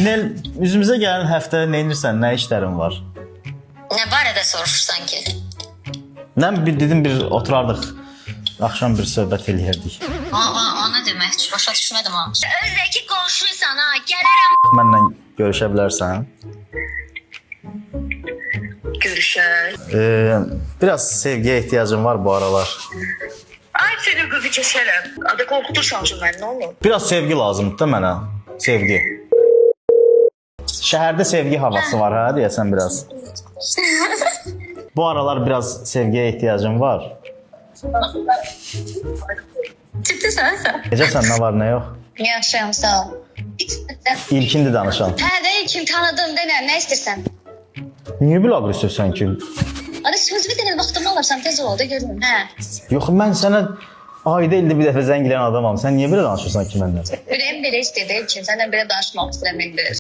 Nel, üzümüzə gələn həftə nə edirsən, nə işlərin var? Nə barədə soruşursan ki? Nə dedim, bir oturardıq, axşam bir söhbət eləyərdik. O nə demək? Başa düşmədim ha. Özdəki qonşuysan ha, gələrəm. Mənlə görüşə bilərsən. Görüşək. Biraz sevgiyə ehtiyacım var bu aralar. Ay seni qızı keçərəm. Adı qorxutursan ki mən, nə olur? Biraz sevgi lazımdır da mənə, sevgi. Şəhərdə sevgi havası var ha, deyəsən biraz. Bu aralar biraz sevgiyə ehtiyacım var. Ciddisən? Necəsən, nə var, nə yox? Yaxşıyam, sağ ol. İlkindi danışan. Hə, deyil, kim tanıdın, denə, nə istəyirsən? Niyə belə aqressivsən ki? Adı söz bir dənə vaxtımı alırsan, tez ol da görürüm, hə. Yox, mən sənə ayda ildə bir dəfə zəng eləyən adamam. Sən niyə belə danışırsan ki məndən? Ürəyim belə istəyir, deyil ki, səndən belə danışmaq istəmirəm.